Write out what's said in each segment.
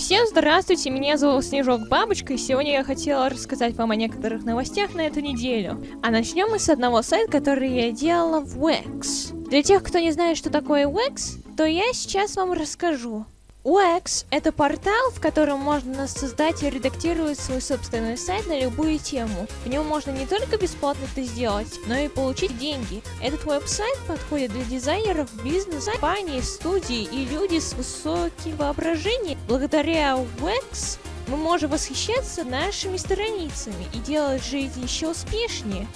Всем здравствуйте, меня зовут Снежок Бабочка, и сегодня я хотела рассказать вам о некоторых новостях на эту неделю. А начнем мы с одного сайта, который я делала в Wix. Для тех, кто не знает, что такое Wix, то я сейчас вам расскажу. Wix — это портал, в котором можно создать и редактировать свой собственный сайт на любую тему. В нем можно не только бесплатно это сделать, но и получить деньги. Этот веб-сайт подходит для дизайнеров, бизнеса, компаний, студий и людей с высоким воображением. Благодаря Wix мы можем восхищаться нашими страницами и делать жизнь еще успешнее.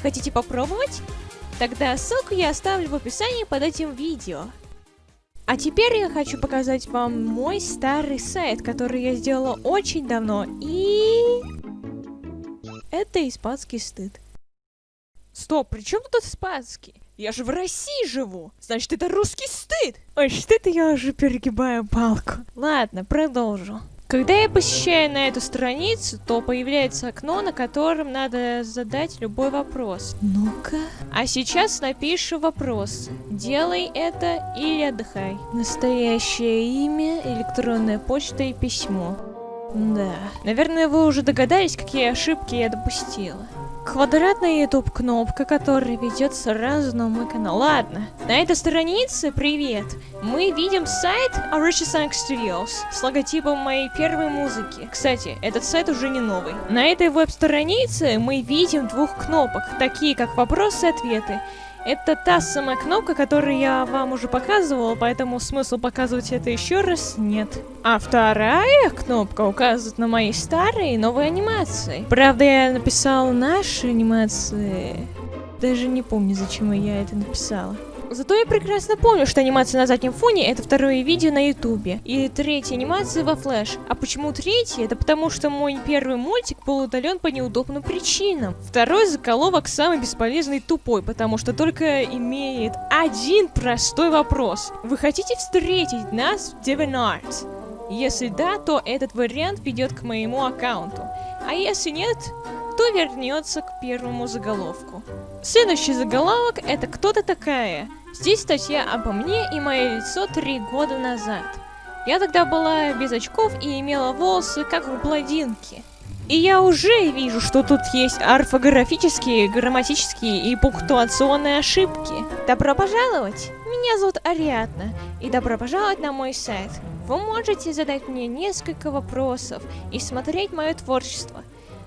Хотите попробовать? Тогда ссылку я оставлю в описании под этим видео. А теперь я хочу показать вам мой старый сайт, который я сделала очень давно, и... это испанский стыд. Стоп, при чем тут испанский? Я же в России живу, значит это русский стыд! Ой, что-то я уже перегибаю палку. Ладно, продолжу. Когда я посещаю на эту страницу, то появляется окно, на котором надо задать любой вопрос. Ну-ка. А сейчас напишу вопрос. Делай это или отдыхай. Настоящее имя, электронная почта и письмо. Да. Наверное, вы уже догадались, какие ошибки я допустила. Квадратная YouTube кнопка, которая ведет сразу на мой канал. Ладно, на этой странице, привет, мы видим сайт Arishisang Studios с логотипом моей первой музыки. Кстати, этот сайт уже не новый. На этой веб-странице мы видим двух кнопок, такие как вопросы и ответы. Это та самая кнопка, которую я вам уже показывала, поэтому смысла показывать это еще раз нет. А вторая кнопка указывает на мои старые и новые анимации. Правда, я написала наши анимации. Даже не помню, зачем я это написала. Зато я прекрасно помню, что анимация на заднем фоне — это второе видео на ютубе. И третья анимация во флеш. А почему третья? Это потому, что мой первый мультик был удален по неудобным причинам. Второй заголовок самый бесполезный и тупой, потому что только имеет один простой вопрос. Вы хотите встретить нас в DeviantArt? Если да, то этот вариант ведет к моему аккаунту. А если нет, то вернется к первому заголовку. Следующий заголовок — это «Кто ты такая?». Здесь статья обо мне и мое лицо 3 года назад. Я тогда была без очков и имела волосы как у блондинки. И я уже вижу, что тут есть орфографические, грамматические и пунктуационные ошибки. Добро пожаловать! Меня зовут Ариадна, и добро пожаловать на мой сайт. Вы можете задать мне несколько вопросов и смотреть мое творчество.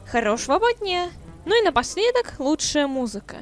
Хорошего вам дня! Ну и напоследок, лучшая музыка.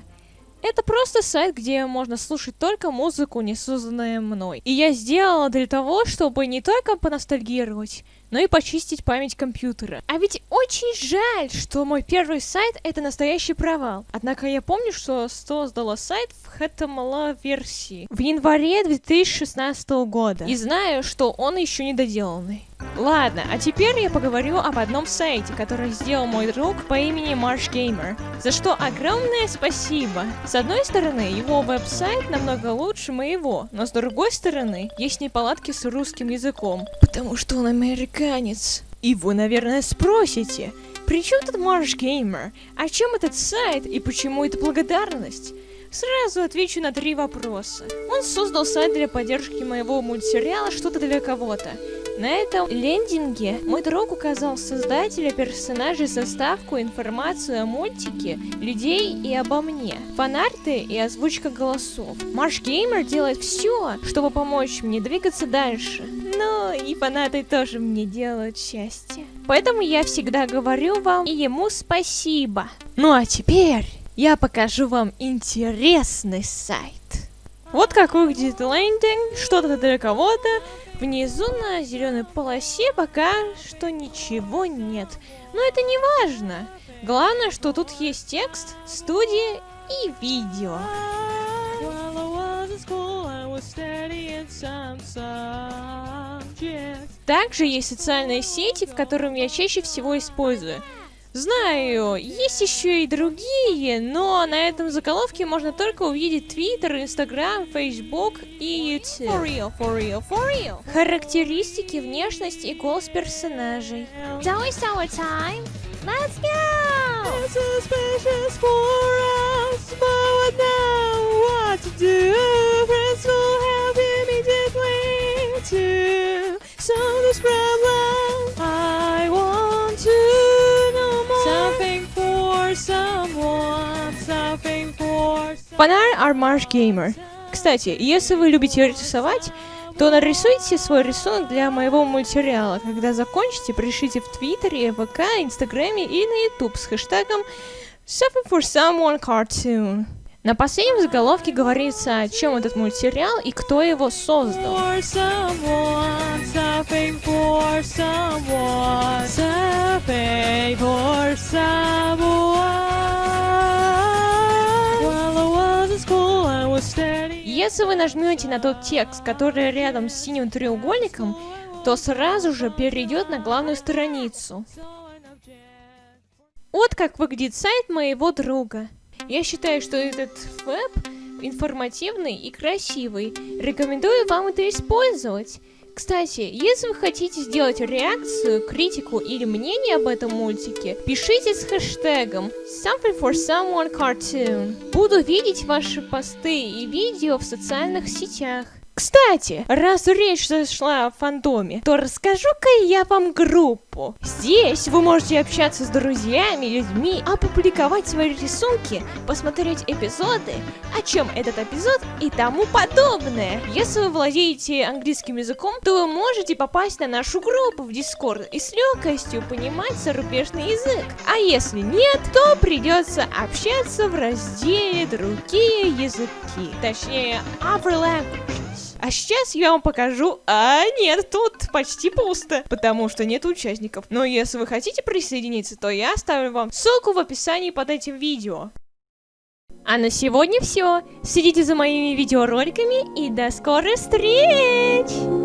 Это просто сайт, где можно слушать только музыку, не созданную мной. И я сделала для того, чтобы не только поностальгировать, но и почистить память компьютера. А ведь очень жаль, что мой первый сайт — это настоящий провал. Однако я помню, что создала сайт в HTML-версии в январе 2016 года. И знаю, что он еще не доделанный. Ладно, а теперь я поговорю об одном сайте, который сделал мой друг по имени Marsh Gamer, за что огромное спасибо. С одной стороны, его веб-сайт намного лучше моего, но с другой стороны, есть неполадки с русским языком, потому что он американец. И вы, наверное, спросите, при чем тут Marsh Gamer? О чем этот сайт и почему эта благодарность? Сразу отвечу на 3 вопроса. Он создал сайт для поддержки моего мультсериала «Что-то для кого-то». На этом лендинге мой друг указал создателя персонажей, заставку, информацию о мультике, людей и обо мне, фанарты и озвучка голосов. Marsh Gamer делает все, чтобы помочь мне двигаться дальше. Ну и фанаты тоже мне делают счастье. Поэтому я всегда говорю вам и ему спасибо. Ну а теперь я покажу вам интересный сайт. Вот как выглядит лендинг, что-то для кого-то. Внизу на зеленой полосе пока что ничего нет. Но это не важно. Главное, что тут есть текст, студия и видео. Также есть социальные сети, в которых я чаще всего использую. Знаю, есть еще и другие, но на этом заголовке можно только увидеть Twitter, Instagram, Facebook и YouTube. For real, for real, for real. Характеристики, внешность и голос персонажей. Don't waste our time. Let's go! It's suspicious for us, but we know what to do. Friends will help immediately to solve this problem. Фонарь Armarch Gamer. Кстати, если вы любите рисовать, то нарисуйте свой рисунок для моего мультсериала. Когда закончите, пришлите в Твиттере, ВК, Инстаграме и на YouTube с хэштегом Something for Someone Cartoon. На последнем заголовке говорится, о чем этот мультсериал и кто его создал. Если вы нажмете на тот текст, который рядом с синим треугольником, то сразу же перейдет на главную страницу. Вот как выглядит сайт моего друга. Я считаю, что этот веб информативный и красивый. Рекомендую вам это использовать. Кстати, если вы хотите сделать реакцию, критику или мнение об этом мультике, пишите с хэштегом Something for Someone Cartoon. Буду видеть ваши посты и видео в социальных сетях. Кстати, раз речь зашла о фандоме, то расскажу-ка я вам группу. Здесь вы можете общаться с друзьями, людьми, опубликовать свои рисунки, посмотреть эпизоды, о чем этот эпизод и тому подобное. Если вы владеете английским языком, то вы можете попасть на нашу группу в Discord и с легкостью понимать зарубежный язык. А если нет, то придется общаться в разделе «Другие языки», точнее «Other Languages». А сейчас я вам покажу... нет, тут почти пусто, потому что нет участников. Но если вы хотите присоединиться, то я оставлю вам ссылку в описании под этим видео. А на сегодня все. Следите за моими видеороликами и до скорых встреч!